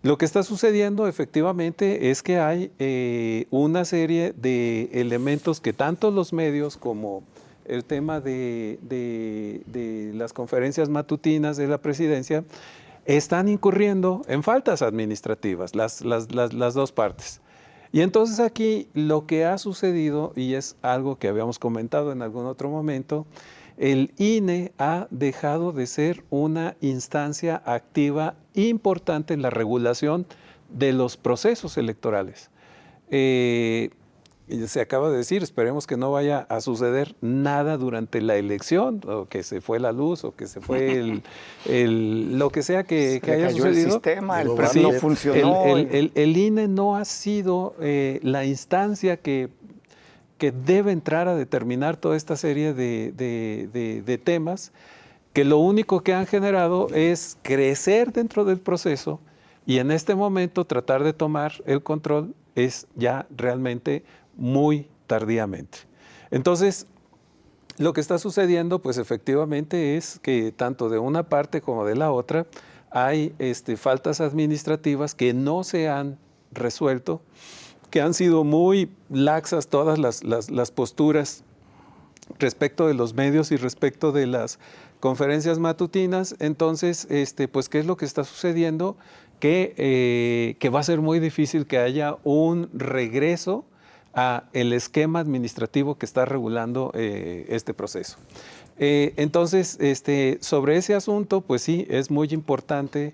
lo que está sucediendo efectivamente es que hay una serie de elementos que tanto los medios como el tema de las conferencias matutinas de la presidencia están incurriendo en faltas administrativas, las dos partes. Y entonces aquí lo que ha sucedido, y es algo que habíamos comentado en algún otro momento, el INE ha dejado de ser una instancia activa importante en la regulación de los procesos electorales. Se acaba de decir, esperemos que no vaya a suceder nada durante la elección, o que se fue la luz, o que se fue lo que sea que haya cayó sucedido. el sistema, el Sí, PREP no funcionó. El INE no ha sido la instancia que debe entrar a determinar toda esta serie de temas, que lo único que han generado es crecer dentro del proceso, y en este momento tratar de tomar el control es ya realmente muy tardíamente. Entonces, lo que está sucediendo, pues efectivamente es que tanto de una parte como de la otra hay faltas administrativas que no se han resuelto, que han sido muy laxas todas las posturas respecto de los medios y respecto de las conferencias matutinas. Entonces, pues, ¿qué es lo que está sucediendo? Que va a ser muy difícil que haya un regreso a el esquema administrativo que está regulando este proceso. Entonces, sobre ese asunto, pues sí, es muy importante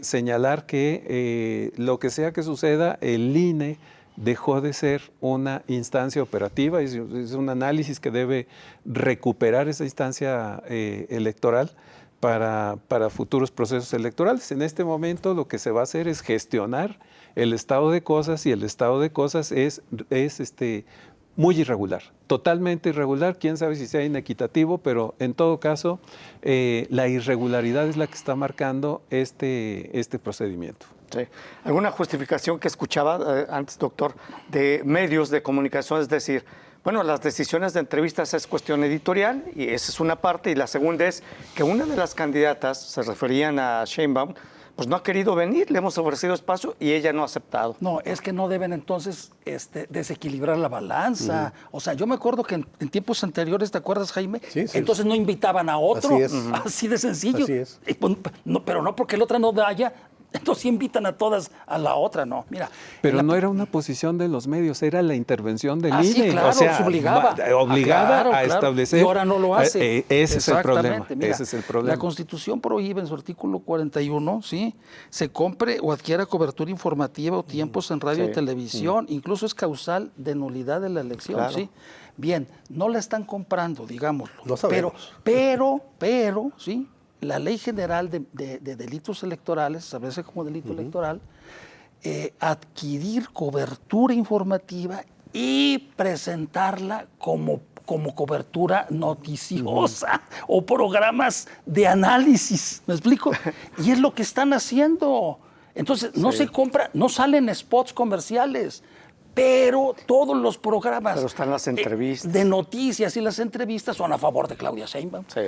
señalar que lo que sea que suceda, el INE dejó de ser una instancia operativa, es un análisis que debe recuperar esa instancia electoral para futuros procesos electorales. En este momento lo que se va a hacer es gestionar el estado de cosas, y el estado de cosas es muy irregular, totalmente irregular. Quién sabe si sea inequitativo, pero en todo caso la irregularidad es la que está marcando este procedimiento. Sí. ¿Alguna justificación que escuchaba antes, doctor, de medios de comunicación? Es decir, bueno, las decisiones de entrevistas es cuestión editorial, y esa es una parte, y la segunda es que una de las candidatas, se referían a Sheinbaum, pues no ha querido venir, le hemos ofrecido espacio y ella no ha aceptado. No, es que no deben entonces desequilibrar la balanza. O sea, yo me acuerdo que en tiempos anteriores, ¿te acuerdas, Jaime? Sí, sí. Entonces no invitaban a otro. Así es. Así de sencillo. Así es. No, pero no porque el otro no vaya, entonces invitan a todas a la otra, no. Mira. Pero no era una posición de los medios, era la intervención del INE. Sí, claro, o sea, se obligaba. Obligada Claro, a establecer. Y ahora no lo hace. Ese es el problema. Mira, Ese es el problema. La Constitución prohíbe en su artículo 41, ¿sí? Se compre o adquiera cobertura informativa o tiempos en radio y televisión, incluso es causal de nulidad de la elección, Claro. ¿sí? Bien, no la están comprando, digámoslo. No sabemos. Pero, ¿sí? La Ley General de Delitos Electorales, establece como delito electoral, adquirir cobertura informativa y presentarla como cobertura noticiosa o programas de análisis, ¿me explico? Y es lo que están haciendo. Entonces, no se compra, no salen spots comerciales, pero todos los programas Pero están las entrevistas. de noticias y las entrevistas son a favor de Claudia Sheinbaum. Sí.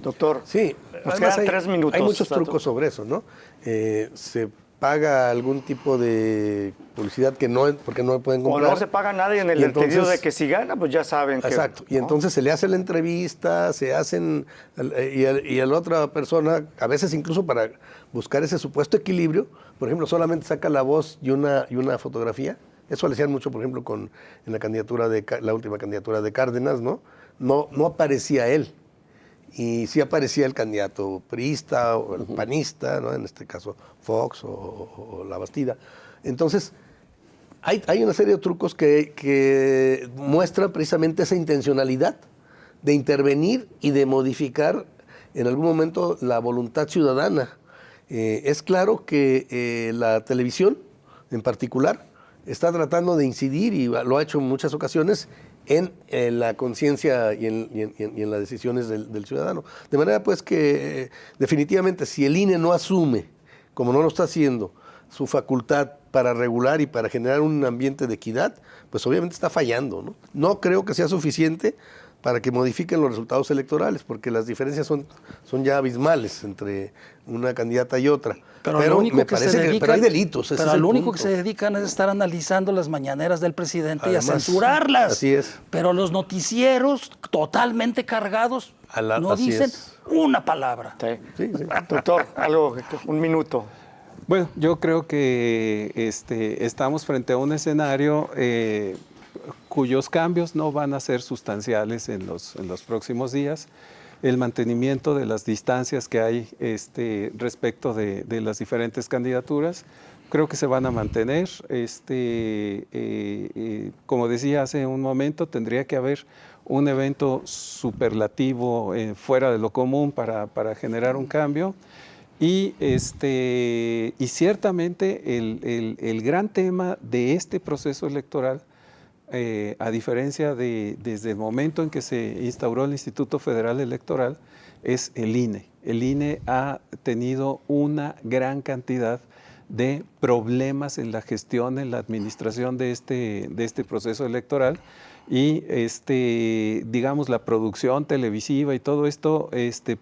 Doctor, Sí, nos además quedan 3 minutos. hay muchos trucos sobre eso, ¿no? Se paga algún tipo de publicidad porque no pueden O comprar. no se paga nada, y en el Y entendido entonces- de que si gana, pues ya saben que... Exacto. Y ¿no? entonces se le hace la entrevista, se hacen, y a la otra persona, a veces incluso para buscar ese supuesto equilibrio, por ejemplo, solamente saca la voz y una fotografía. Eso le hacían mucho, por ejemplo, en la candidatura la última candidatura de Cárdenas, ¿no? No aparecía él. Y sí aparecía el candidato priista o el panista, ¿no? En este caso Fox o La Bastida. Entonces, hay una serie de trucos que muestran precisamente esa intencionalidad de intervenir y de modificar en algún momento la voluntad ciudadana. Es claro que la televisión, en particular, está tratando de incidir, y lo ha hecho en muchas ocasiones, en la conciencia y en las decisiones del ciudadano. De manera pues que definitivamente si el INE no asume, como no lo está haciendo, su facultad para regular y para generar un ambiente de equidad, pues obviamente está fallando, ¿no? No creo que sea suficiente para que modifiquen los resultados electorales, porque las diferencias son ya abismales entre una candidata y otra. Pero lo único me que parece se dedican, pero hay delitos. ese pero es el lo único que punto. se dedican es estar analizando las mañaneras del presidente y a Además, censurarlas. así es. Pero los noticieros totalmente cargados no así dicen es. una palabra. Sí. Sí, sí. Doctor, un minuto. Bueno, yo creo que estamos frente a un escenario cuyos cambios no van a ser sustanciales en los próximos días. El mantenimiento de las distancias que hay respecto de las diferentes candidaturas, creo que se van a mantener. Como decía hace un momento, tendría que haber un evento superlativo fuera de lo común para generar un cambio. Y ciertamente el gran tema de este proceso electoral, a diferencia desde el momento en que se instauró el Instituto Federal Electoral, es el INE. El INE ha tenido una gran cantidad de problemas en la gestión, en la administración de este proceso electoral. Y digamos, la producción televisiva y todo esto,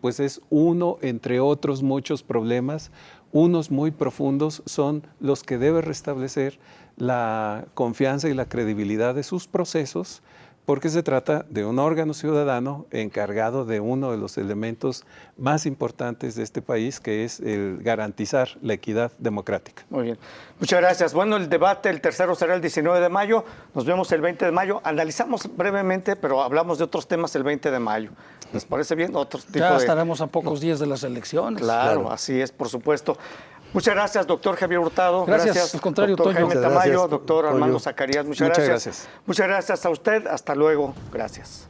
pues es uno entre otros muchos problemas. Unos muy profundos son los que debe restablecer la confianza y la credibilidad de sus procesos, porque se trata de un órgano ciudadano encargado de uno de los elementos más importantes de este país, que es el garantizar la equidad democrática. Muy bien. Muchas gracias. Bueno, el debate, el tercero será el 19 de mayo. Nos vemos el 20 de mayo. Analizamos brevemente, pero hablamos de otros temas el 20 de mayo. ¿Les parece bien? Ya estaremos a pocos días de las elecciones. Claro, así es, por supuesto. Muchas gracias, doctor Javier Hurtado. Gracias, al contrario, doctor Toño. Jaime Tamayo, doctor Armando Zacarías. Muchas gracias. gracias. Muchas gracias a usted. Hasta luego. Gracias.